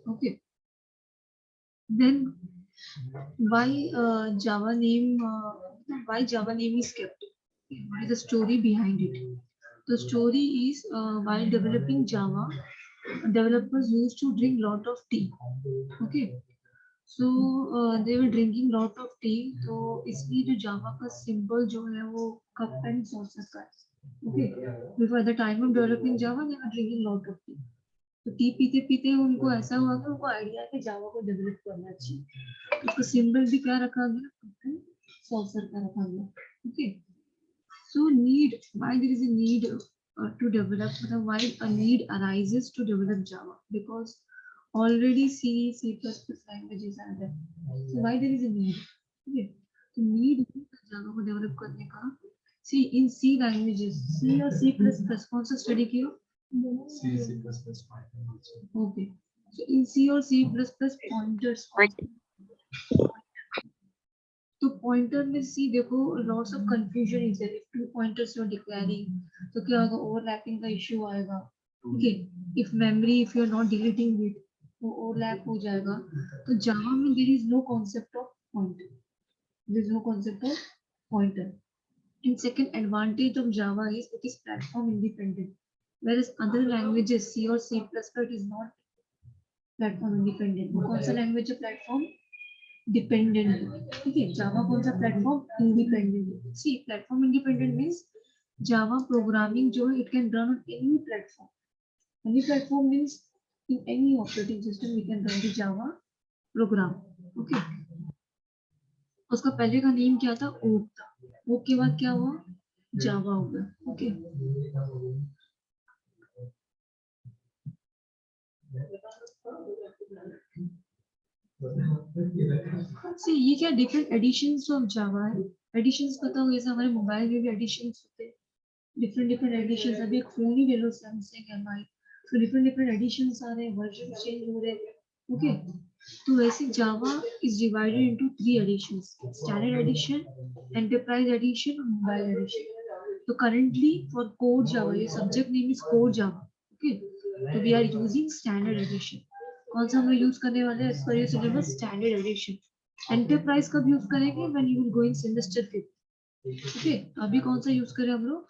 Okay. Then why Java name? Why Java name is kept? What is the story behind it? The story is while developing Java, developers used to drink lot of tea. Okay. So they were drinking lot of tea. तो इसलिए जो जावा का symbol जो है वो cup and saucer का है. Okay. Before the time of developing Java, they were drinking lot of tea. तो टी पीते पीते उनको ऐसा हुआ कि उनको आइडिया है कि जावा को डेवलप करना चाहिए. तो उसका सिंबल भी क्या रखा गया? कप एंड सॉसर का रखा गया. Okay. So need, why there is a need to develop, why a need arises to develop Java? Because already C, C++ languages are there. So why there is a need? Okay. तो need Java को develop करने का. See in C languages, C और C++ कौन सा study किया? C, C++, Python also. Okay. So in C और C++ pointers. तो पॉइंटर में सी देखो lots of confusion is there. If two pointers you are declaring तो क्या होगा? ओवरलैपिंग का इशू आएगा. Okay. If memory if you are not deleting it वो ओवरलैप हो जाएगा. तो जावा में there is no concept of pointer. There is no concept of pointer. And second advantage of Java is it is platform independent, whereas other languages C or C++ it is not platform independent. कौन सा language है platform dependent? ठीक है. Java कौन सा? Platform independent. See platform independent means Java programming जो है it can run on any platform. Any platform means in any operating system we can run the Java program. Okay. उसका पहले का name क्या था? ओक था. ओक के बाद क्या हुआ? जावा हो गया. ओके. सी ये क्या डिफरेंट एडिशंस ऑफ जावा है. एडिशंस पता हो जैसे हमारे मोबाइल में भी एडिशंस होते हैं. Different different editions. अभी एक फोन ही ले लो सैमसंग एमआई. तो डिफरेंट डिफरेंट एडिशंस आ रहे हैं. वर्जन चेंज हो रहे हैं. ओके. तो वैसे Java is divided into 3 editions. Standard edition, enterprise edition और मोबाइल एडिशन. तो करंटली फॉर कोर जावा ये subject name is core Java. Okay. तो we are using standard edition. कौन सा हम लोग यूज करने वाले हैं as per your syllabus? Standard edition. Enterprise कब यूज करेंगे? When you will go in semester 5. Okay. अभी कौन सा यूज करें हम लोग?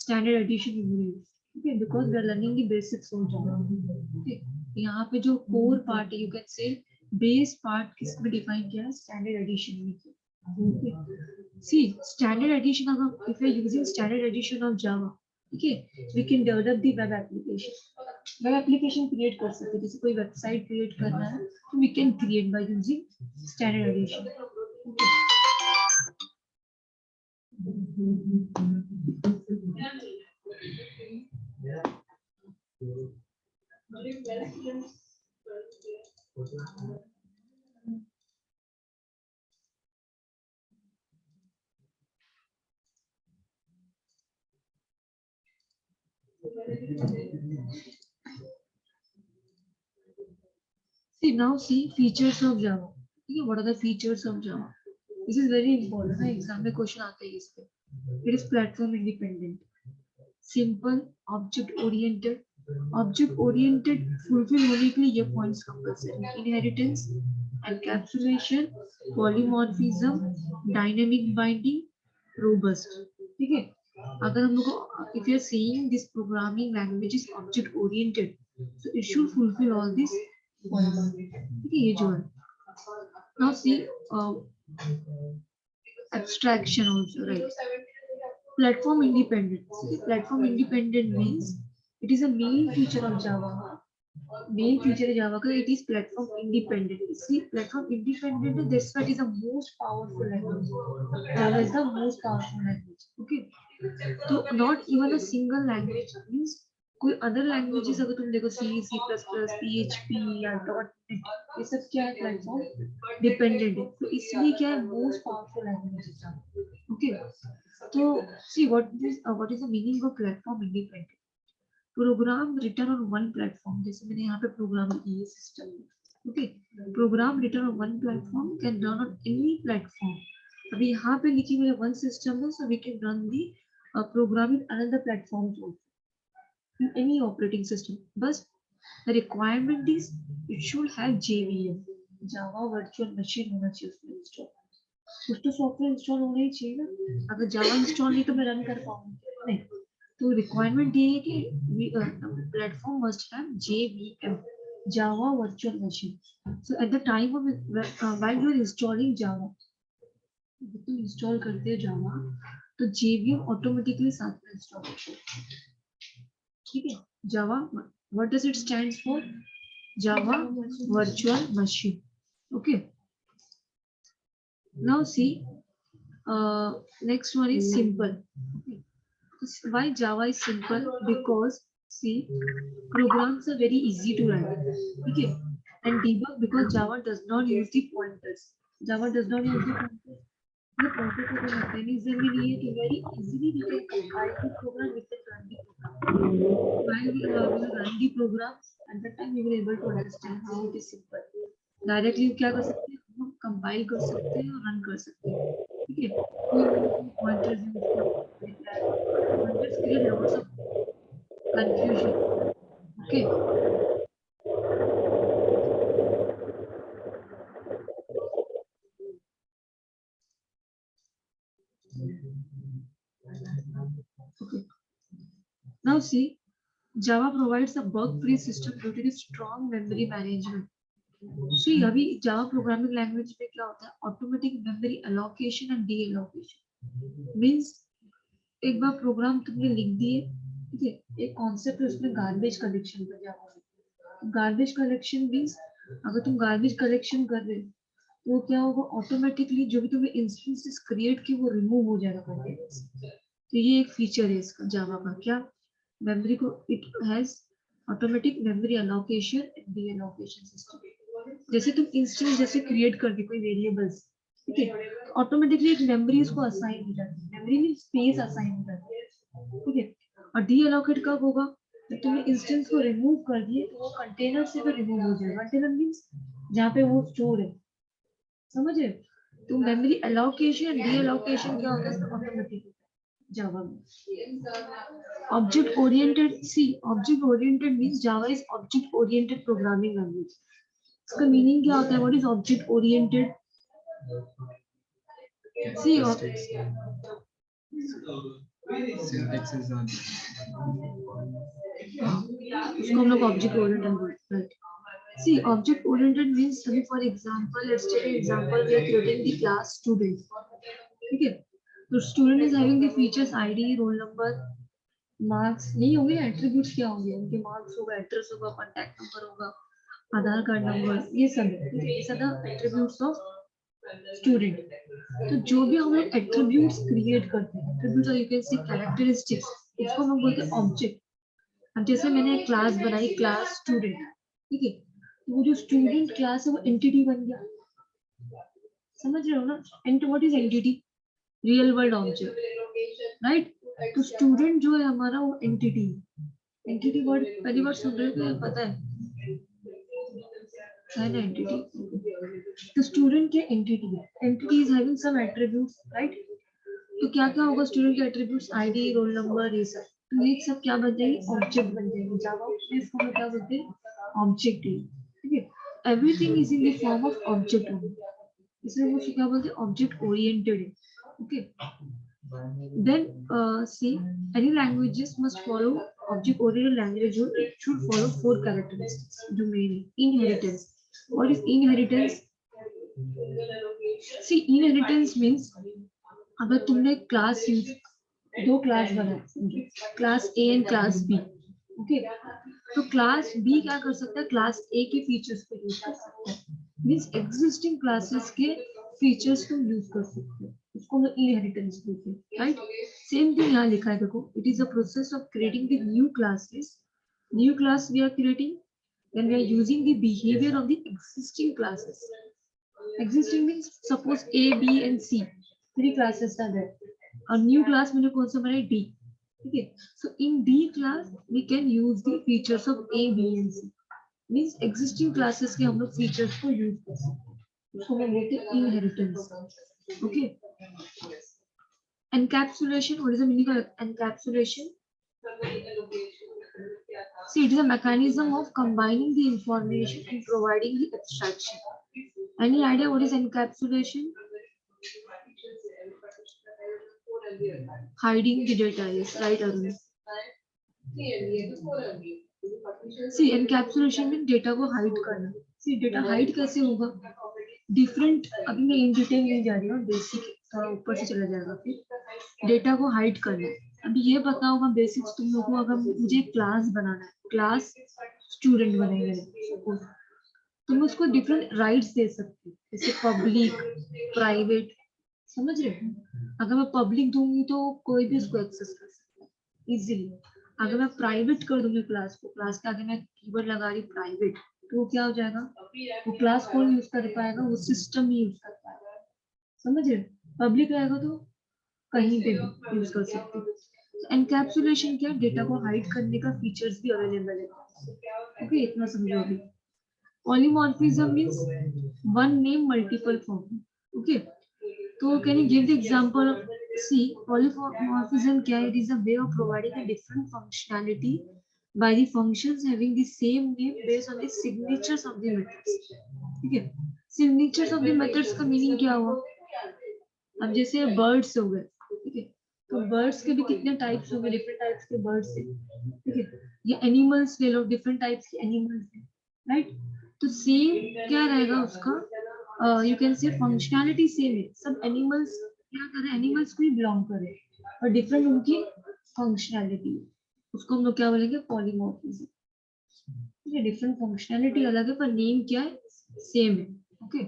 Standard edition use. Okay. Because we are learning the basics of Java. Okay. यहाँ पे जो कोर पार्ट है you can say base part किसमें डिफाइन किया है? स्टैंडर्ड एडिशन में. ओके. सी स्टैंडर्ड एडिशन अगर if you are using standard edition of Java, ठीक है, we can develop the web application. Web application create कर सकते हैं. जैसे कोई वेबसाइट क्रिएट करना है तो we can create by using standard edition. See now see features of Java. Okay, what are the features of Java? This is very important. ना exam में क्वेश्चन आते हैं इस पे. It is platform independent, simple, object oriented. Object oriented fulfil होने के लिए ये points compulsory. Inheritance, encapsulation, polymorphism, dynamic binding, robust. ठीक है. अगर हम लोग if you are saying this programming language is object oriented so it should fulfil all this points. ठीक है. ये जो है. Now see abstraction also, right? Platform independent. Platform independent means it is a main feature of Java. Main feature of Java it is platform independent. See, platform independent, that's why it is the most powerful language. Java is the most powerful language. Okay. So not even a single language means कोई other languages अगर तुम देखो सी, C plus plus, PHP या .NET, ये सब क्या है? Platform dependent है. तो इसलिए क्या है? मोस्ट पावरफुल लैंग्वेज है. ओके. तो see what is the meaning of platform independent? Program written on one platform. जैसे मैंने यहाँ पे प्रोग्राम किए सिस्टम में. Okay. Program written on one platform can run on any platform. अभी यहाँ पे लिखी हुई वन सिस्टम है, so we can run the program in another platform in any operating system. बस The requirement is it should have JVM, Java Virtual Machine होना चाहिए उसमें इंस्टॉल. कुछ तो सॉफ्टवेयर इंस्टॉल होना ही चाहिए ना. अगर जावा इंस्टॉल नहीं तो मैं रन कर पाऊंगी नहीं. तो रिक्वायरमेंट ये है कि platform must have JVM, Java Virtual Machine. So at the time of while you are installing Java, जब तुम इंस्टॉल करते हो जावा तो JVM ऑटोमेटिकली साथ में इंस्टॉल होता है. ठीक है. Java what does it stands for? Java virtual machine. Okay. Now see next one is simple. Okay. Why Java is simple? Because see, programs are very easy to write. Okay. And debug because Java does not use the pointers. Java does not use the pointers. The pointer को कोई mechanism भी नहीं है कि very easily we can compile the program, we can run the program. While we will run the program, at that time we will able to understand how it is simple. Directly क्या कर सकते हैं? हम compile कर सकते हैं और run कर सकते हैं. ठीक है. कोई pointers use करते हैं. Pointers create lots of confusion. Okay. Okay. Now see, Java provides a bug-free system due to the strong memory management. See, अभी Java programming language में क्या होता है? Automatic memory allocation and deallocation. Means एक बार programme तुमने लिख दिए, ठीक है, एक कॉन्सेप्ट है उसमें गार्बेज कलेक्शन का. जावा गार्बेज कलेक्शन मीन्स अगर तुम गार्बेज कलेक्शन कर रहे हो तो क्या होगा? ऑटोमेटिकली जो भी तुमने इंस्टेंसेस क्रिएट किए वो रिमूव हो जाएगा कंटेनर से. तो ये एक फीचर है इसका जावा का. क्या? मेमोरी को it has automatic memory allocation and deallocation system. जैसे तुम इंस्टेंस जैसे क्रिएट कर दी कोई वेरिएबल्स, ठीक है, ऑटोमेटिकली एक मेमोरी उसको असाइन हो जाती है. मेमोरी में स्पेस असाइन हो जाती है. ठीक है. और डीअलोकेट कब होगा? जब तुमने इंस्टेंस को रिमूव कर दिए तो वो कंटेनर से भी रिमूव हो जाएगा. कंटेनर मींस जहाँ पे वो स्टोर है. समझ रहे? तो मेमोरी अलोकेशन डीअलोकेशन क्या होता है? इसका automatic Java. Object oriented. See, object oriented means Java is object oriented programming language. इसका मीनिंग क्या होता है? What is object oriented? See, Syntax is on. इसको हम लोग object oriented बोलते हैं. See, object oriented means, for example, let's take an example. We are creating the class student. ठीक है. तो student is having the features ID, roll number, marks. नहीं होंगे. attributes क्या होंगे? उनके marks होगा, address होगा, contact number होगा, आधार कार्ड नंबर, ये सब है. ये सब attributes of student. तो जो भी हम लोग attributes create करते हैं, attributes or you can say characteristics, इसको हम बोलते हैं object. अब जैसे मैंने एक क्लास बनाई, क्लास स्टूडेंट, ठीक है, तो वो जो स्टूडेंट क्लास है वो एंटिटी बन गया. समझ रहे हो ना? And what is entity? Real world object, right? तो स्टूडेंट जो है हमारा वो एंटिटी. एंटिटी वर्ड पहली बार सुन रहे हो? पता है ना एंटिटी? तो स्टूडेंट के एंटिटी है. Entity is having some attributes, right? तो क्या क्या होगा स्टूडेंट के एट्रिब्यूट्स? आईडी, रोल नंबर, ये सब. तो ये सब क्या बन जाएंगे? ऑब्जेक्ट बन जाएंगे. जावा में इसको हम क्या बोलते हैं? ऑब्जेक्ट है. ठीक है. Everything is in the form of object only. इसलिए वो क्या बोलते हैं? ऑब्जेक्ट ओरिएंटेड है. Okay. Then see, any languages must follow object oriented language. It should follow 4 characteristics. जो main inheritance. What is inheritance? See, inheritance means अगर तुमने class use, 2 class बनाए, class A and class B. Okay. तो class B क्या कर सकता है? Class ए के फीचर्स को यूज कर सकता है. मींस एग्जिस्टिंग क्लासेस के फीचर्स को यूज कर सकते हैं. उसको हम इनहेरिटेंस बोलते हैं, राइट? सेम थिंग यहाँ लिखा है, देखो. It is a process of creating the new classes. New class we are creating when we are using the behavior of the existing classes. Existing means suppose A, B and C, 3 classes are there. A new class मैंने कौन सा बनाया? D. ठीक है. So in D class we can use the features of A, B and C. Means existing classes के हम लोग features को use कर सकते हैं. उसको हम बोलते हैं inheritance. Okay. Encapsulation. What is the meaning of encapsulation? See, it is a mechanism of combining the information and providing the abstraction. Any idea what is encapsulation? Hiding the data, yes, right, Arun. See, encapsulation में data को hide करना. See, data hide कैसे होगा? Different, अभी मैं in detail नहीं जा रही हूँ, बेसिक थोड़ा ऊपर से चला जाएगा. फिर डेटा को हाइड करना. अभी ये बताओ मैं बेसिक्स तुम लोगों को, अगर मुझे क्लास बनाना है, क्लास स्टूडेंट बनेंगे सपोज, तुम उसको डिफरेंट राइट्स दे सकते हो, जैसे पब्लिक, प्राइवेट, समझ रहे हो? अगर मैं पब्लिक दूंगी तो कोई भी उसको एक्सेस कर सकता है इजीली. अगर मैं प्राइवेट कर दूंगी क्लास को, क्लास के आगे मैं कीवर्ड लगा रही प्राइवेट, तो क्या हो जाएगा? वो क्लास कौन यूज कर पाएगा? वो सिस्टम ही यूज कर पाएगा. समझ रहे? पब्लिक रहेगा तो कहीं पे भी यूज कर सकते हो. एनकैप्सुलेशन क्या है? डेटा को हाइड करने का फीचर्स भी अवेलेबल है. ओके, इतना समझो अभी. Polymorphism means one name multiple form. Okay, तो can you give the example of, see, polymorphism क्या है? It is a way of providing a different functionality by the functions having the same name based on the signatures of the methods. ठीक है, signatures of the methods का meaning क्या हुआ? अब जैसे birds हो गए, ठीक है, तो बर्ड्स के भी कितने टाइप्स हो गए? डिफरेंट टाइप्स के बर्ड्स है, ठीक है. ये एनिमल्स ले लो, डिफरेंट टाइप्स के एनिमल्स है, राइट. तो सेम क्या रहेगा उसका? यू कैन से फंक्शनैलिटी सेम है, सब एनिमल्स क्या कर रहे हैं? एनिमल्स को ही बिलोंग कर रहे हैं, और डिफरेंट उनकी फंक्शनैलिटी, उसको हम लोग क्या बोलेंगे? पॉलीमॉर्फिज्म. ठीक है, डिफरेंट फंक्शनैलिटी अलग है पर नेम क्या है? सेम है. ओके,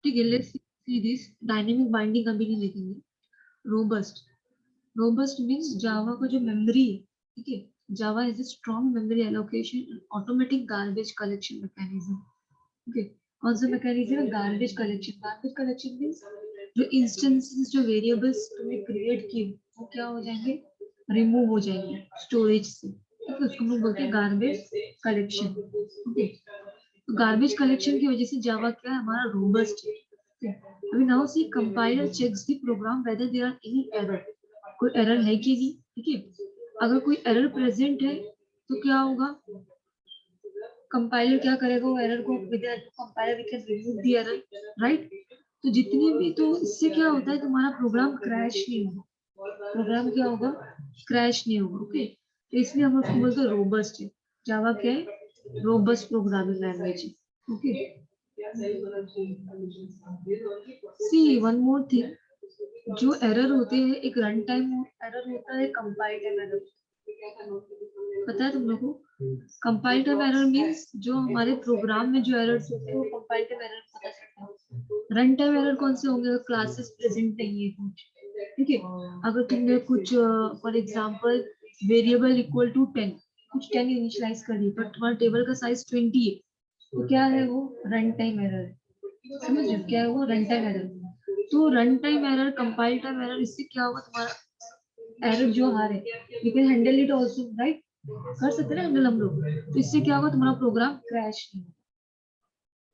ठीक है. Let's see this. Dynamic binding अभी नहीं देखेंगे. रोबस्ट. रोबस्ट मींस जावा का जो मेमोरी है, ठीक है, Java is a strong memory allocation, automatic garbage collection mechanism. Okay, कौन सा मैकेनिज्म है? Garbage collection. Garbage collection means जो इंस्टेंसेस, जो वेरिएबल्स तुमने क्रिएट किए वो क्या हो जाएंगे? रिमूव हो जाएंगे स्टोरेज से. ठीक है, उसको हम लोग बोलते हैं गार्बेज कलेक्शन. ओके, तो गार्बेज कलेक्शन की वजह से जावा क्या है? हमारा रोबस्ट है. अभी now see compiler checks the program whether there are any error. कोई एरर है कि नहीं? ठीक है, अगर कोई एरर प्रेजेंट है तो क्या होगा? कंपाइलर क्या करेगा? वो एरर को, compiler we can remove the error, right. तो जितनी भी, तो इससे क्या होता है? तुम्हारा प्रोग्राम क्रैश नहीं होगा. प्रोग्राम क्या होगा? क्रैश नहीं होगा. ओके, तो इसलिए हम उसको बोलते हैं रोबस्ट है. जावा क्या है? रोबस्ट प्रोग्रामिंग लैंग्वेज है. ओके, सी वन मोर थिंग. जो एरर होते हैं, एक रन टाइम एरर होता है, कंपाइल टाइम एरर. पता है तुम लोग को? कंपाइल टाइम एरर मींस जो हमारे प्रोग्राम में जो एरर्स होते हैं वो कंपाइल टाइम एरर पता चलता है. रन टाइम एरर कौन से होंगे? क्लासेस प्रेजेंट नहीं है कुछ, ठीक है. अगर तुमने कुछ for example variable equal to 10, कुछ 10 इनिशियलाइज कर दी, बट तुम्हारा टेबल का साइज 20 है, तो क्या है वो? रन टाइम एरर है. समझ रहे हो क्या है वो? Run time error. तो run time error, compile time error, इससे क्या होगा? तुम्हारा एरर जो आ रहा है, you can handle it also, right. कर सकते हैं ना हैंडल हम लोग. तो इससे क्या होगा? तुम्हारा प्रोग्राम क्रैश नहीं होगा.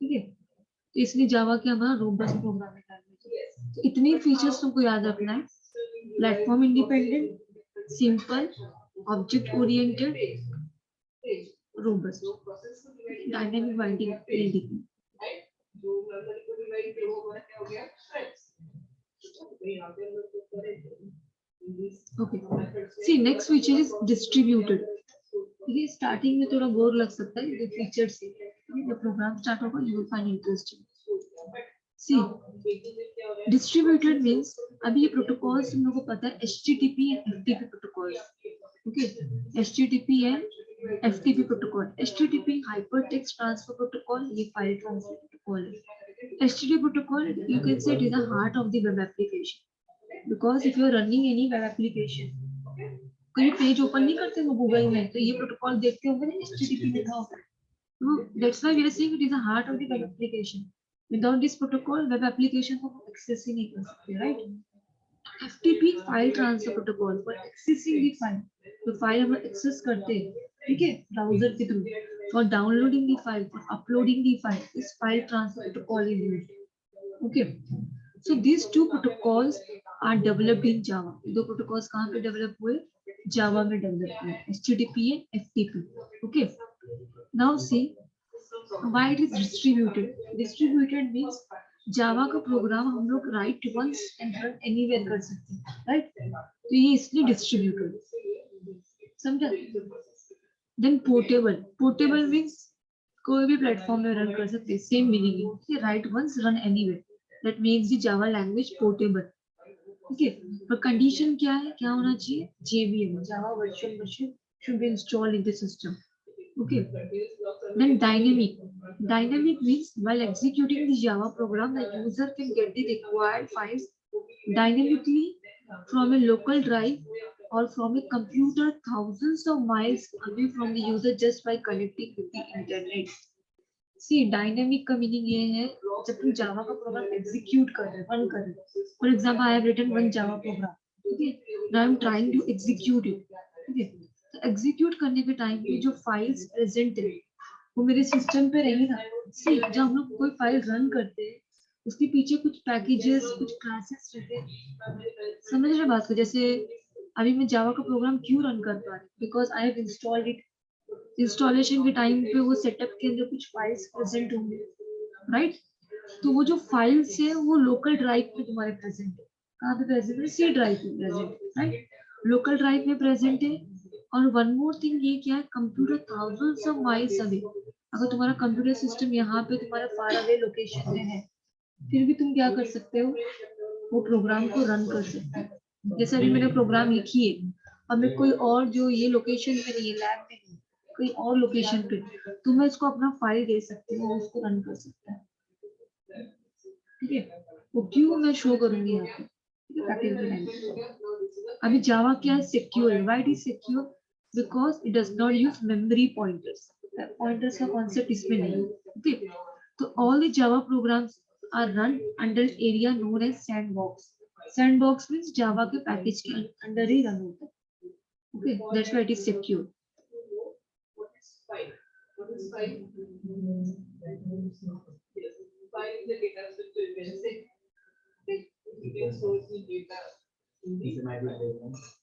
ठीक है, तो इसलिए जावा क्या हमारा रोबस्ट प्रोग्रामिंग लैंग्वेज है. तो इतने फीचर्स तुमको याद रखना है. Platform independent, simple, object oriented, robust, dynamic binding. Okay, see next feature is distributed. ये स्टार्टिंग में थोड़ा बोर लग सकता है ये फीचर से, जब प्रोग्राम स्टार्ट होगा you will find interesting. See distributed means, अभी ये प्रोटोकॉल्स तुम लोगों को पता है, HTTP and FTP protocols. Okay, HTTP and FTP protocol. HTTP hyper text transfer protocol, ये फाइल ट्रांसफर प्रोटोकॉल है. HTTP protocol, you can say it is the heart of the web application, because if you are running any web application, कोई page open नहीं करते हो Google में, तो ये protocol देखते होंगे ना, HTTP लिखा होता है. तो that's why we are saying it is the heart of the web application. Without this protocol, web application को एक्सेस ही नहीं कर सकते, right? FTP file transfer protocol for accessing the file. तो फाइल हम एक्सेस करते हैं, ठीक है, ब्राउजर के through, for downloading the file, for uploading the file, इस file transfer protocol is used. Okay, so these two protocols are developed in Java. दो protocols कहाँ पे develop हुए? Java में develop हुए, HTTP and FTP. Okay, now see why it is distributed. Distributed means Java का programme हम लोग write once and run anywhere कर सकते हैं, right? तो ये इसलिए distributed, समझा? Then portable. Portable means कोई भी प्लेटफॉर्म में रन कर सकते हैं, सेम मीनिंग है, write once run anywhere, that makes the Java language portable. Okay, पर कंडीशन क्या है, क्या होना चाहिए? JVM, Java virtual machine should be installed in the system. Okay, then dynamic. Dynamic means while executing the Java program, the user can get the required files dynamically from a local drive or from a computer thousands of miles away from the user just by connecting with the internet. See dynamic का meaning ये है जब तुम जावा का program execute कर रहे हो, run कर रहे हो. For example I have written one Java program, ठीक है, now I am trying to execute it. ठीक है, तो एग्जीक्यूट करने के टाइम पे जो फाइल्स प्रेजेंट है वो मेरे सिस्टम पे रहेगी ना. सी जब हम लोग कोई फाइल रन करते हैं उसके पीछे कुछ पैकेजेस, कुछ क्लासेस रहते हैं, समझ रहे बात को? जैसे अभी मैं जावा का प्रोग्राम क्यों रन कर पा रही हूँ? Because I have installed it. Installation के टाइम पे वो सेटअप के अंदर कुछ फाइल्स प्रेजेंट होंगे, राइट? तो वो जो फाइल्स है वो लोकल ड्राइव पे तुम्हारे प्रेजेंट है. कहाँ पे प्रेजेंट है? सी ड्राइव पे प्रेजेंट, राइट? लोकल ड्राइव में प्रेजेंट है. और वन मोर थिंग ये क्या है, computer thousands of miles away. अगर तुम्हारा कंप्यूटर सिस्टम यहाँ पे तुम्हारा फार अवे लोकेशन में है, फिर भी तुम क्या कर सकते हो? वो प्रोग्राम को रन कर सकते हो. जैसे अभी मैंने प्रोग्राम लिखी है, अब मैं कोई और जो ये लोकेशन पे नहीं है, लैब में नहीं, कोई और लोकेशन पे, तो मैं इसको अपना फाइल दे सकती हूँ, उसको रन कर सकता है. ठीक है, वो क्यों मैं शो करूंगी यहाँ पे. अभी जावा क्या है? सिक्योर है. Why it is secure? Because it does not use memory pointers. Pointers का कॉन्सेप्ट इसमें नहीं है. ओके, तो all the Java programs are run under area known as sandbox. Sandbox means Java के पैकेज के अंडर ही run होता है. Okay, that's why it is secure.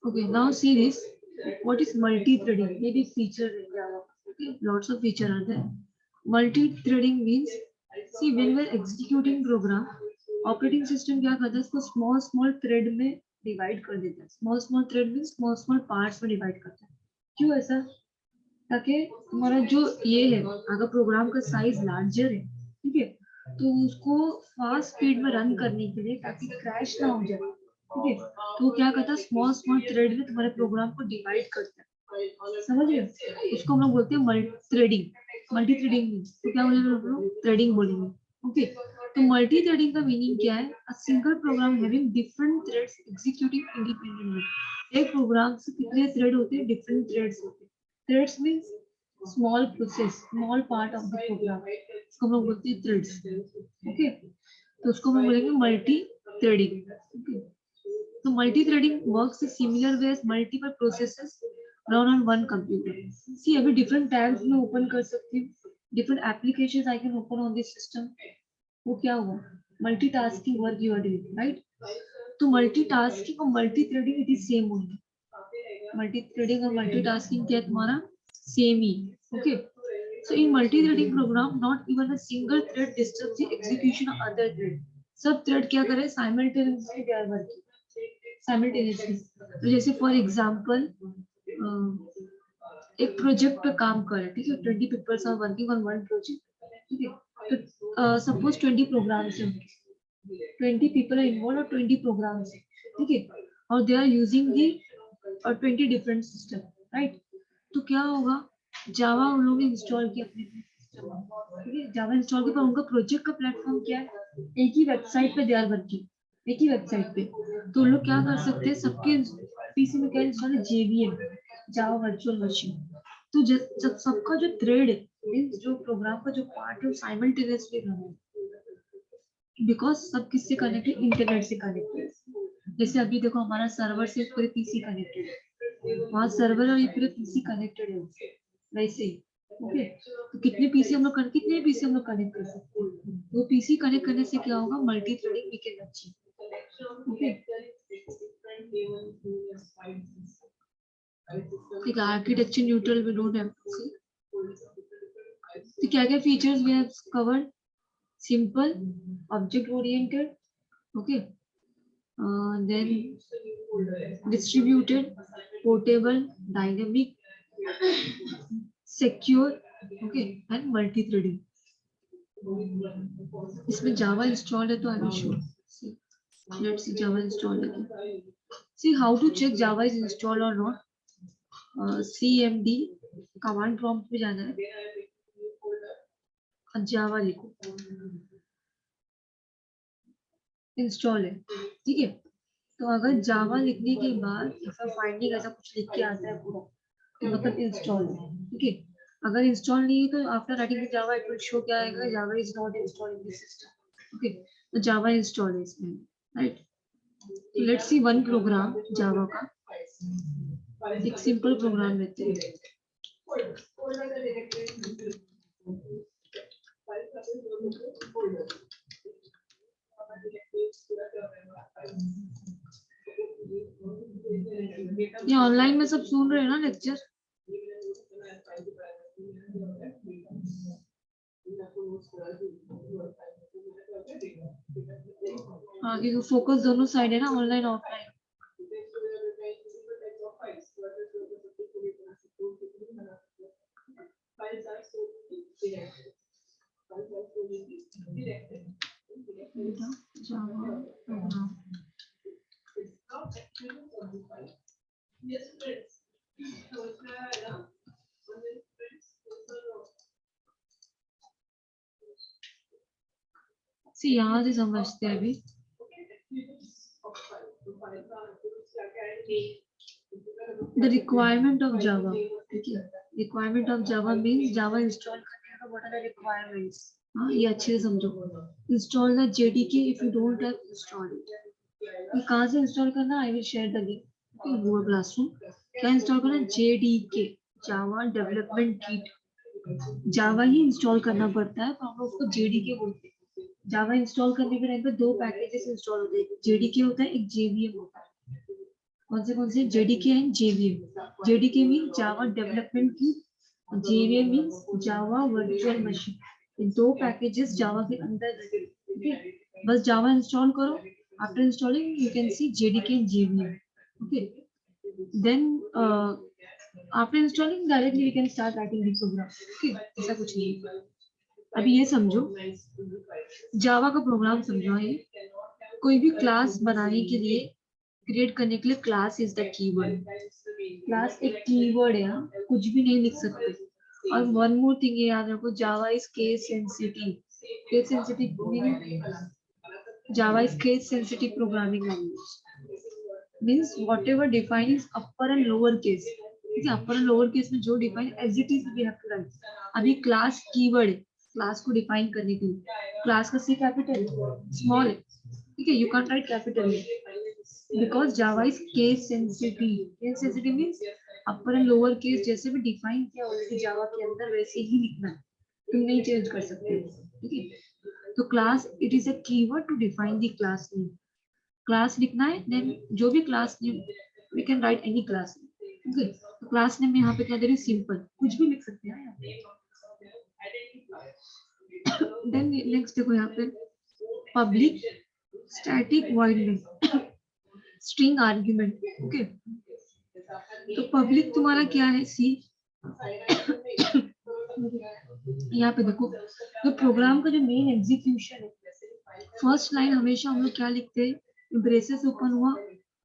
Okay, now see this. What is multi-threading? Maybe feature in Java. Okay, lots of feature are there. Multi-threading means, see, when we're executing program, operating system क्या करता है? इसको small thread में divide कर देता है. Small thread means small parts में divide करता है. क्यों ऐसा? ताकि तुम्हारा जो ये है, अगर प्रोग्राम का साइज लार्जर है, ठीक है, तो उसको फास्ट स्पीड में रन करने के लिए, ताकि क्रैश ना हो जाए, ठीक है, तो क्या करता है? स्मॉल थ्रेड में तुम्हारे प्रोग्राम को डिवाइड करता है. समझ रहे हो? उसको हम लोग बोलते हैं मल्टी थ्रेडिंग. मल्टी थ्रेडिंग तो क्या बोलेंगे हम लोग? थ्रेडिंग बोलेंगे. ओके, तो मल्टी थ्रेडिंग का मीनिंग क्या है? A single program having different threads executing independently. एक प्रोग्राम से कितने थ्रेड होते हैं? डिफरेंट थ्रेड्स होते हैं. Threads means small process, small part of the program, इसको हम लोग बोलते हैं थ्रेड्स. ओके, तो उसको हम बोलेंगे मल्टी थ्रेडिंग. ओके, तो multi-threading works in similar way as multiple processes run on one computer. See, अभी different tabs में open कर सकती हूँ, different applications I can open on this system. वो क्या हुआ? Multitasking work you are doing, right? तो multitasking और multi-threading it is same only. Multi-threading और multitasking क्या है तुम्हारा? Same he. Okay. So in multi-threading program, not even a single thread disturbs the execution of other thread. सब thread क्या करे? Simultaneously they are working. Simultaneously. तो जैसे for example एक प्रोजेक्ट पे काम कर रहे हैं, ठीक है, 20 peoples are working on one project, ठीक है, तो सपोज 20 प्रोग्राम्स हैं, 20 पीपल आर इन्वॉल्व और 20 प्रोग्राम्स हैं, ठीक है, और they are using the 20 different system, right? तो क्या होगा? जावा उन लोगों ने इंस्टॉल किया अपने सिस्टम, ठीक है, जावा इंस्टॉल किया, पर उनका प्रोजेक्ट का प्लेटफॉर्म क्या है? एक ही वेबसाइट पे दे आर वर्किंग, एक ही वेबसाइट पे. तो लोग क्या कर सकते हैं? सबके पीसी में क्या इंस्टॉल है? JVM, Java virtual machine. तो जब सबका जो थ्रेड है, मींस जो प्रोग्राम का जो पार्ट है, वो साइमल्टेनियसली रन है, बिकॉज सब किससे कनेक्टेड? इंटरनेट से कनेक्टेड. जैसे अभी देखो हमारा सर्वर से पूरे पीसी कनेक्टेड है, वहाँ सर्वर और ये पूरे पीसी कनेक्टेड है, वैसे ही. ओके, तो कितने पीसी हम लोग कनेक्ट कर सकते हैं? वो पीसी कनेक्ट करने से क्या होगा, multithreading we can achieve. Okay, ठीक है. Architecture neutral we don't have to see. तो क्या क्या features we have covered? Simple, object oriented, okay, then distributed, portable, dynamic, secure, okay, and multi-threading. इसमें जावा इंस्टॉल है तो I will show. Let's see Java install है. See how to check Java is installed or not. CMD command prompt पे जाना है, जावा लिखो, install है, ठीक है. तो अगर जावा लिखने के बाद ऐसा फाइंडिंग ऐसा कुछ लिख के आता है पूरा, तो मतलब इंस्टॉल है, ठीक है. अगर इंस्टॉल नहीं है तो after writing Java it will show क्या आएगा, Java is not installed in this system. Okay, तो जावा इंस्टॉल है इसमें, right. Let's see one program Java का, एक सिंपल प्रोग्राम लेते हैं. ये ऑनलाइन में सब सुन रहे हैं ना लेक्चर? हाँ, क्योंकि फोकस दोनों साइड है ना, ऑनलाइन ऑफलाइन. Java program. यहाँ से समझते हैं अभी. The requirement of Java. Okay. Requirement of Java means Java install करने का what are the requirements? हाँ, ये अच्छे से समझो. Install the JDK if you don't have installed it. ये कहाँ से इंस्टॉल करना? I will share the link. Okay, Google Classroom. क्या इंस्टॉल करना? JDK, Java Development Kit. Java ही इंस्टॉल करना पड़ता है, तो हम लोग उसको JDK बोलते हैं. जावा इंस्टॉल करने के टाइम पे दो पैकेजेस इंस्टॉल होते हैं, जेडीके होता है, एक जेवीएम होता है. कौन से? JDK and JVM. JDK mean Java development की, JVM mean Java virtual machine. ये दो पैकेजेस जावा के अंदर रहते हैं. बस जावा इंस्टॉल करो. After installing you can see JDK and JVM. Okay, then after installing directly we can start writing the program. Okay, ऐसा कुछ नहीं. अभी ये समझो, जावा का प्रोग्राम समझो. ये कोई भी क्लास बनाने के लिए, क्रिएट करने के लिए class is the keyword. Class एक कीवर्ड है, कुछ भी नहीं लिख सकते. और वन मोर थिंग ये याद रखो, Java is case sensitive. Case sensitive meaning Java is case sensitive programming language. Means whatever define is upper and lower case. ठीक है, अपर एंड लोअर केस में जो define as it is we have to write. अभी class keyword है, class को define करने के लिए. क्लास का सी कैपिटल स्मॉल है, ठीक है, you can right capital because Java is case sensitive. Case sensitive means upper and lower case जैसे भी डिफाइन किया ऑलरेडी जावा के अंदर वैसे ही लिखना है, तुम नहीं चेंज कर सकते. ठीक है, तो class it is a keyword to define the class name. Class लिखना है, देन जो भी class name we can write any class. Okay, तो क्लास नेम में यहाँ पे क्या दे रही, सिंपल, कुछ भी लिख सकते हैं. देन नेक्स्ट देखो यहाँ पे पब्लिक स्टैटिक वॉइड में स्ट्रिंग आर्गुमेंट. ओके, तो पब्लिक तुम्हारा क्या है, सी. यहाँ पे देखो, तो प्रोग्राम का जो मेन एग्जीक्यूशन है, फर्स्ट लाइन हमेशा हम लोग क्या लिखते हैं, ब्रेसेस ओपन हुआ,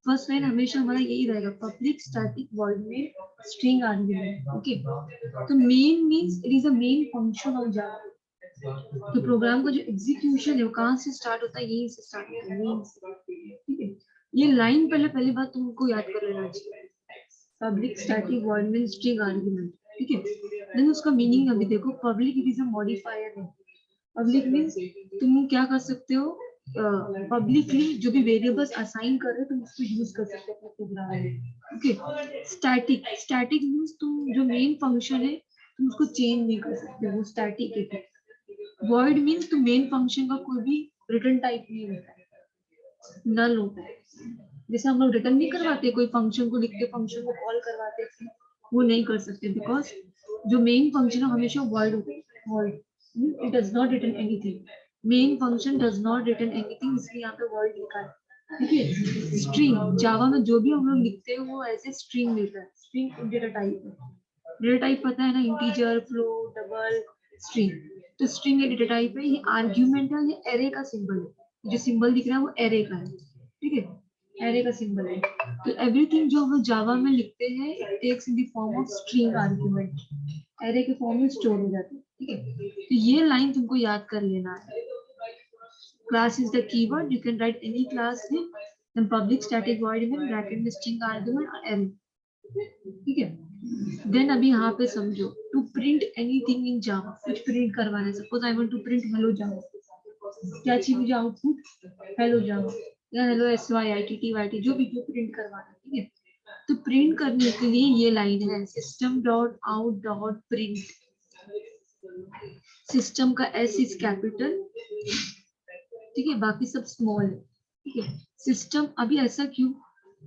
फर्स्ट लाइन हमेशा हमारा यही रहेगा, पब्लिक स्टैटिक वॉइड में स्ट्रिंग आर्गुमेंट. ओके, तो main means it is a main function of Java. तो प्रोग्राम का जो एग्जीक्यूशन है वो कहाँ से स्टार्ट होता है, यहीं से स्टार्ट होता है, मेन से. ठीक है, ये लाइन पहली बात तुमको याद कर लेना चाहिए, पब्लिक स्टैटिक वॉइड में स्ट्रिंग आर्गुमेंट. ठीक है, देन उसका मीनिंग अभी देखो, public it is a modifier है. पब्लिक मींस तुम क्या कर सकते हो, पब्लिकली जो भी वेरिएबल्स असाइन कर रहे हो तुम उसको यूज कर सकते हो अपने प्रोग्राम में. ओके, स्टैटिक मींस तुम जो मेन फंक्शन है तुम उसको चेंज नहीं कर सकते, वो स्टैटिक है. वॉइड मीन्स तो मेन फंक्शन का कोई भी रिटर्न टाइप नहीं होता है, नल होता है। जैसे हम लोग रिटर्न नहीं करवाते, कोई फंक्शन को लिख के फंक्शन को कॉल करवाते थे, वो नहीं कर सकते, बिकॉज जो मेन फंक्शन है हमेशा वॉइड होता है। Void it does not return anything, main function does not return anything, इसलिए यहाँ पे वॉइड लिखा है। ठीक है, स्ट्रिंग जावा में जो भी हम लोग लिखते हैं वो ऐसे स्ट्रिंग मिलता है। स्ट्रिंग डेटा टाइप है, डेटा टाइप पता है ना, इंटीजर, फ्लोट, डबल, स्ट्रिंग। तो स्ट्रिंग एक डेटा टाइप है, ये आर्ग्यूमेंट है, ये एरे का सिंबल है, जो सिंबल दिख रहा है वो एरे का है। ठीक है, एरे का सिंबल है। तो एवरीथिंग जो हम जावा में लिखते हैं it takes in the form of string argument, array के फॉर्म में स्टोर हो जाते हैं। ठीक है, तो ये लाइन तुमको याद कर लेना है। Class is the keyword, you can write any class name, then public static void में ब्रैकेट में स्ट्रिंग आर्गुमेंट और एरे। ठीक है, देन अभी यहाँ पे समझो, to print anything in Java, कुछ प्रिंट करवाना है, suppose I want to print hello Java, क्या चाहिए मुझे आउटपुट, हेलो जावा या हेलो SYITTYT, जो भी जो प्रिंट करवाना है। ठीक है, तो प्रिंट करने के लिए ये लाइन है, system dot out dot print. System का S इज कैपिटल, ठीक है, बाकी सब स्मॉल है। ठीक है, सिस्टम अभी ऐसा क्यों,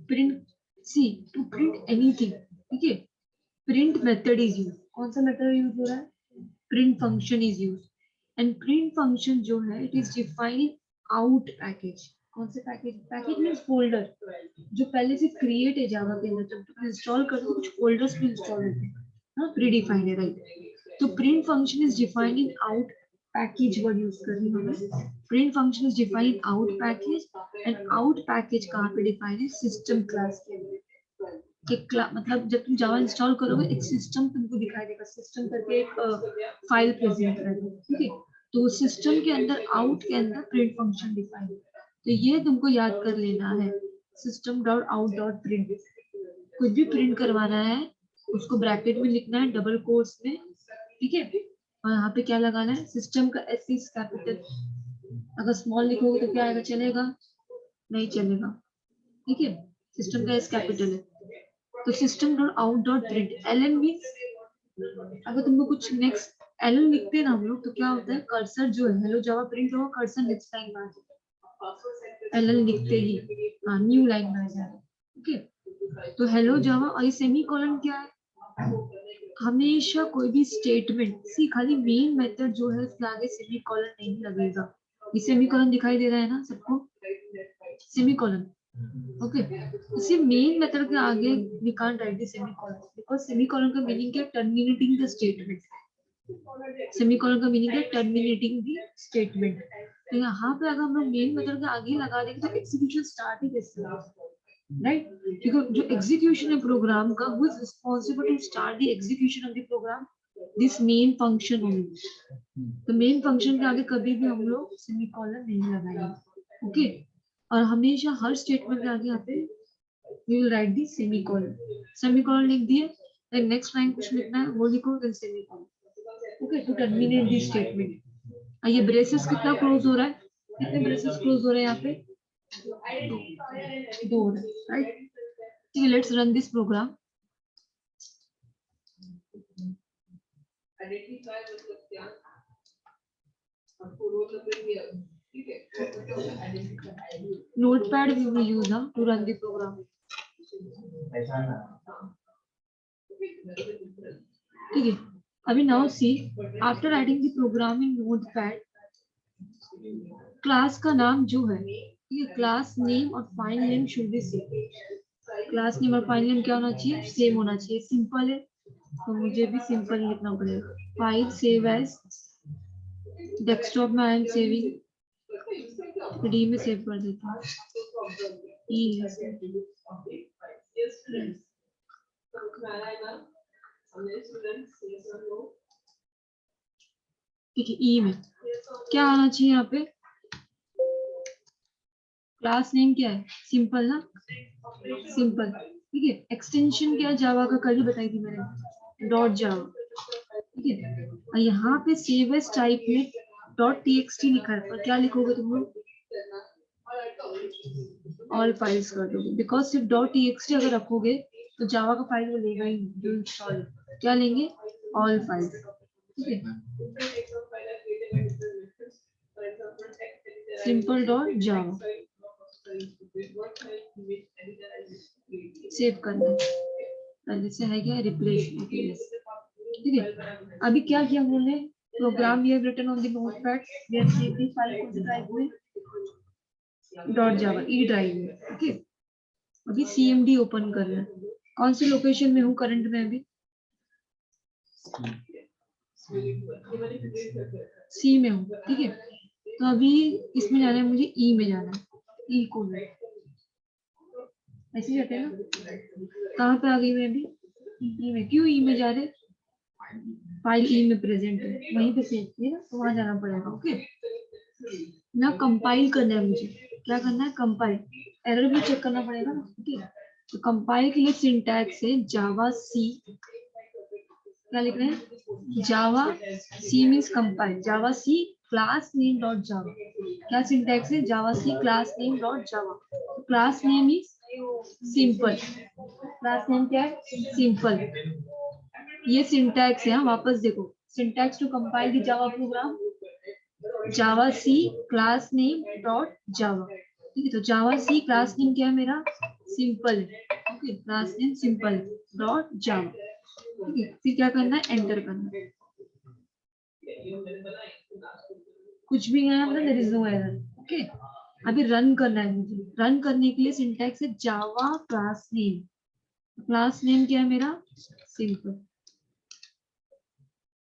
print see to print anything. ठीक है, प्रिंट मेथड इज यूज, कौन सा मेथड यूज हो रहा है, print function is use, and print function जो है it is defined out package. कौन से पैकेज, पैकेज मींस फोल्डर, जो पहले से क्रिएट है जावा के अंदर, जब तुम इंस्टॉल करते हो कुछ फोल्डर्स भी इंस्टॉल होते हैं, हाँ प्रीडिफाइंड है, राइट। तो print function is defined in out package, word use करनी हमें। Print function is defined out package, and out package कहाँ पे डिफाइंड है, सिस्टम क्लास के अंदर। मतलब जब तुम जावा इंस्टॉल करोगे एक सिस्टम तुमको दिखाई देगा, सिस्टम करके एक फाइल प्रेजेंट करेगा। ठीक है, तो सिस्टम के अंदर आउट के अंदर प्रिंट फंक्शन डिफाइन है, तो ये तुमको याद कर लेना है, system dot out dot print. कुछ भी प्रिंट करवाना है उसको ब्रैकेट में लिखना है, डबल कोट्स में। ठीक है, और यहाँ पे क्या लगाना है, सिस्टम का S इज कैपिटल, अगर स्मॉल लिखोगे तो क्या आएगा, चलेगा नहीं चलेगा। ठीक है, सिस्टम का S कैपिटल है, तो system dot out dot print. LN means अगर तुमको कुछ नेक्स्ट एलएन लिखते हैं ना हम लोग, तो क्या होता है, कर्सर जो है हेलो जावा प्रिंट होगा, कर्सर नेक्स्ट लाइन में आ जाएगा, एलएन लिखते ही हाँ न्यू लाइन में आ जाएगा। ओके, तो हेलो जावा, और ये सेमीकोलन क्या है, हमेशा कोई भी स्टेटमेंट सी खाली मेन मेथड जो है उसके आगे सेमीकोलन नहीं लगेगा। ये सेमीकोलन दिखाई दे रहा है ना सबको, सेमीकोलन। ओके, इसी मेन मेथड के आगे we can't write the semicolon because semicolon का मीनिंग क्या, टर्मिनेटिंग द स्टेटमेंट। सेमीकोलन का मीनिंग है टर्मिनेटिंग द स्टेटमेंट। तो यहाँ पे अगर हम लोग मेन मेथड के आगे लगा देंगे तो एग्जीक्यूशन स्टार्ट ही कैसे होगा, राइट, क्योंकि जो एग्जीक्यूशन है प्रोग्राम का, who is responsible to start the execution of the program, this main function only। तो मेन फंक्शन के आगे कभी भी हम लोग सेमीकोलन नहीं लगाएंगे। ओके, और हमेशा हर स्टेटमेंट के आगे यहाँ पे we will write the semicolon। semicolon लिख दिए, then next line कुछ लिखना है वो लिखो, then semicolon। okay, to terminate the statement। ये ब्रेसेस कितना क्लोज हो रहा है, कितने ब्रेसेस क्लोज हो रहे हैं यहाँ पे, दो हो रहे हैं, राइट। ठीक है, let's run this program. notepad we will use to run the program। ठीक है, अभी now see, after writing the program in notepad, class का नाम जो है, ये क्लास नेम और file name should be same. Class name और फाइल नेम क्या होना चाहिए, सेम होना चाहिए। सिंपल है तो मुझे भी सिंपल लिखना पड़ेगा। फाइल सेव एज, डेस्कटॉप में आई एम सेविंग, डी में सेव कर देती हूँ, ई है। ठीक है, ई में क्या आना चाहिए, यहाँ पे क्लास नेम क्या है, सिंपल ना, सिंपल। ठीक है, एक्सटेंशन क्या है जावा का, कल ही बताई थी मैंने, डॉट जावा। ठीक है, और यहाँ पे सेव एज टाइप में डॉट टीएक्सटी लिखा है, और क्या लिखोगे तुम लोग, ऑल फाइल्स कर दोगे, बिकॉज सिर्फ डॉट टीएक्सटी अगर रखोगे तो जावा का फाइल वो लेगा ही नहीं, जो इंस्टॉल क्या लेंगे, ऑल फाइल्स। ठीक है, सिंपल डॉट जावा सेव करना है। पहले से है क्या रिप्लेस, ठीक है। अभी क्या किया हमने, program we have written on the notepad, we have saved the file को द ड्राइव में डॉट जावा ई ड्राइव में, ओके। अभी सीएमडी ओपन करना है। कौन सी लोकेशन में हूँ करंट में, अभी सी में हूँ, ठीक है। तो अभी इसमें जाना है मुझे, ई में जाना है, ई को में ऐसे जाते हैं ना। कहाँ पे आ गई मैं अभी, ई में। क्यों ई में जा रहे, फाइल ई में प्रेजेंट है, वहीं पे सेव किया ना, तो वहां जाना पड़ेगा, ओके ना। कंपाइल करना है मुझे, क्या करना है, कंपाइल, एरर भी चेक करना पड़ेगा ना, ठीक है। तो कंपाइल के लिए सिंटैक्स है जावा सी, क्या लिख रहे हैं, Java C means compile, Java C class name dot Java. क्या सिंटैक्स है, Java C class name dot Java. Class name is simple, class name क्या है, सिंपल। ये सिंटैक्स है, वापस देखो, syntax to compile the Java program, Java C class name dot Java, ठीक है। तो जावा सी क्लास नेम क्या है मेरा, सिंपल है, okay. Class name simple dot Java, ठीक है। फिर क्या करना है, एंटर करना है। कुछ भी है मतलब there is no error, okay. अभी रन करना है मुझे, रन करने के लिए सिंटैक्स है Java class name, class name क्या है मेरा, सिंपल,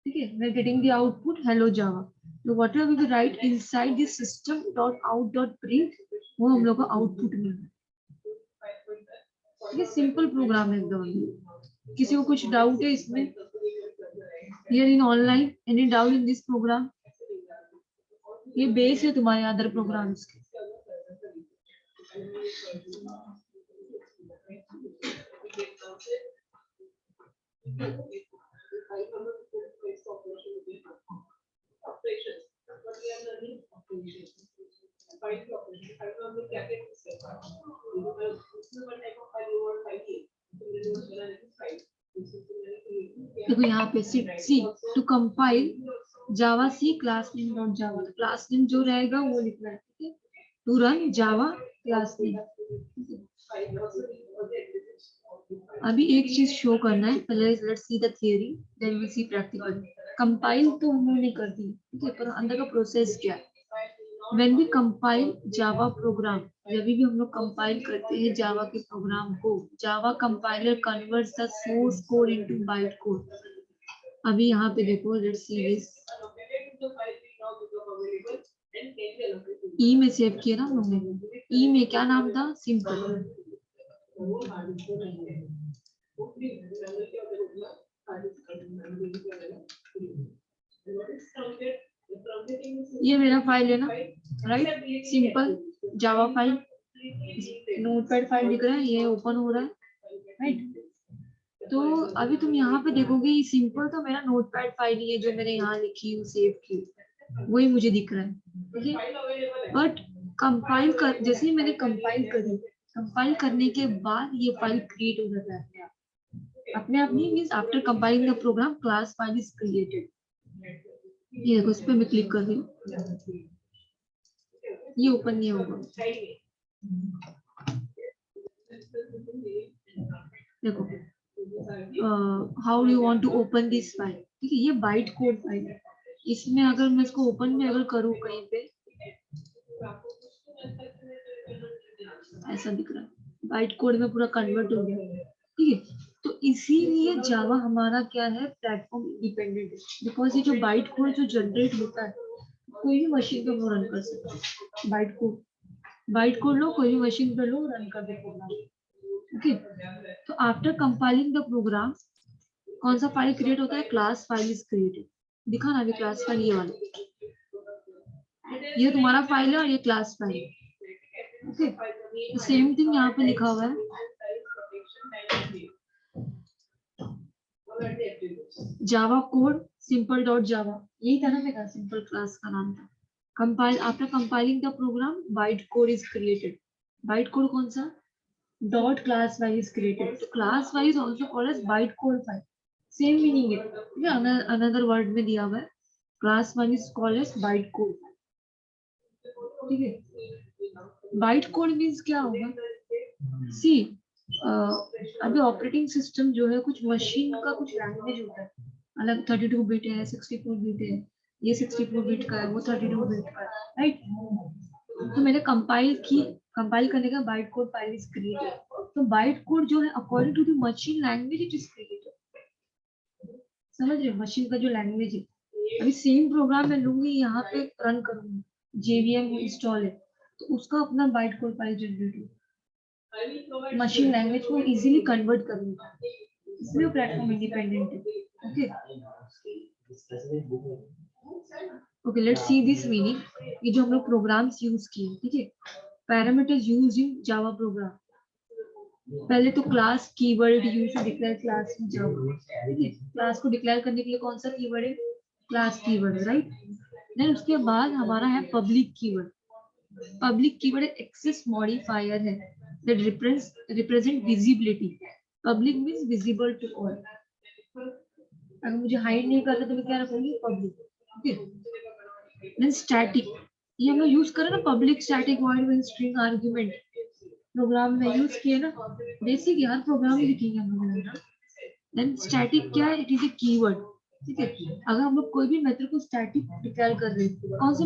ठीक है। We are getting the output hello Java. तो whatever we write inside this system dot out dot print, वो हम लोग को आउटपुट मिल रहा है। ये सिंपल प्रोग्राम है एकदम। किसी को कुछ डाउट है इसमें, here in online, any doubt in this program? ये बेस है तुम्हारे अदर प्रोग्राम्स के। देखो यहाँ पे see to compile Java C class name dot Java, class name जो रहेगा वो लिखना है, ठीक है। To run Java class name. अभी एक चीज शो करना है, पहले let's see the theory then we see practical. Compile तो हम लोगों ने कर दी, ठीक है, पर अंदर का प्रोसेस क्या है। When we compile Java program, जब भी हम लोग कंपाइल करते हैं जावा के प्रोग्राम को, Java compiler converts the source code into byte code. अभी यहाँ पे देखो, लेट्स सी दिस, ई में सेव किया ना हम लोगों ने, ई में क्या नाम था, सिंपल। ये मेरा फाइल है ना, right, simple Java file, notepad file दिख रहा है, ये ओपन हो रहा है, राइट। तो अभी तुम यहाँ पे देखोगे, ये सिंपल तो मेरा नोटपैड फाइल ही है जो मैंने यहाँ लिखी हूँ, सेव की, वही मुझे दिख रहा है, ठीक है। बट कंपाइल कर, जैसे ही मैंने कंपाइल करी, कंपाइल करने के बाद ये फाइल क्रिएट हो जाता है अपने आप नहीं, means after compiling the program class file is created. ये देखो, इस पे मैं क्लिक कर रही हूँ, ये ओपन नहीं होगा। देखो, how do you want to open this file, ठीक है। ये बाइट कोड फाइल है, इसमें अगर मैं इसको ओपन में अगर करूँ कहीं पे, ऐसा दिख रहा है, बाइट कोड में पूरा कन्वर्ट हो गया, ठीक है। तो इसीलिए जावा हमारा क्या है, प्लेटफॉर्म इंडिपेंडेंट है, बिकॉज ये जो बाइट कोड जो जनरेट होता है, कोई भी मशीन पे वो रन कर सकता है। बाइट कोड लो, कोई भी मशीन पे लो, रन कर दो प्रोग्राम, ओके। तो आफ्टर कंपाइलिंग द प्रोग्राम कौन सा फाइल क्रिएट होता है, क्लास फाइल इज क्रिएटेड। दिखा ना अभी क्लास फाइल, ये वाला, ये तुम्हारा फाइल है और ये क्लास फाइल है, ओके। सेम थिंग यहाँ पे लिखा हुआ है, Java code simple dot Java, यही था ना मेरा सिंपल क्लास का नाम था। Compile, after compiling the program byte code is created. Byte code कौन सा, dot class file is created. तो class file is also called as byte code file, same meaning है, अनदर वर्ड में दिया हुआ है, class file is called as byte code. ठीक है। बाइट कोड मीन्स क्या होगा? सी अभी ऑपरेटिंग सिस्टम जो है कुछ मशीन का कुछ लैंग्वेज होता है, अलग 32 बिट है, 64 बिट है, ये 64 बिट का है, वो 32 बिट का है, राइट? तो मैंने कंपाइल करने का byte code file is created. तो बाइट कोड जो है according to the machine language it is created. समझ रहे? मशीन का जो लैंग्वेज है, अभी सेम प्रोग्राम मैं लूंगी यहाँ पे रन करूंगी, जेवीएम इंस्टॉल है, तो उसका अपना बाइट कोड फाइल जनरेट हो, मशीन लैंग्वेज को इजीली कन्वर्ट करूंगा, इसलिए प्लेटफॉर्म इंडिपेंडेंट है। Okay okay, let's see this meaning. ये जो हम लोग प्रोग्राम्स यूज किए, ठीक है, parameters use in Java program. पहले तो class keyword use to declare class in Java, ठीक है, क्लास को डिक्लेयर करने के लिए कौन सा कीवर्ड है? Class keyword, right? देन उसके बाद हमारा है public keyword. Public keyword access modifier है that represent visibility. Public means visible to all. अगर मुझे हाइड नहीं करना तो मैं क्या रखूंगी? पब्लिक। ओके, देन स्टैटिक, ये हम लोग यूज करें ना, public static void with string argument, program में यूज किए ना, बेसिक हर प्रोग्राम में लिखेंगे हम लोग ना। देन स्टैटिक क्या है? इट इज ए कीवर्ड, ठीक है। अगर हम लोग कोई भी मेथड को स्टैटिक डिक्लेयर कर रहे हैं, कौन से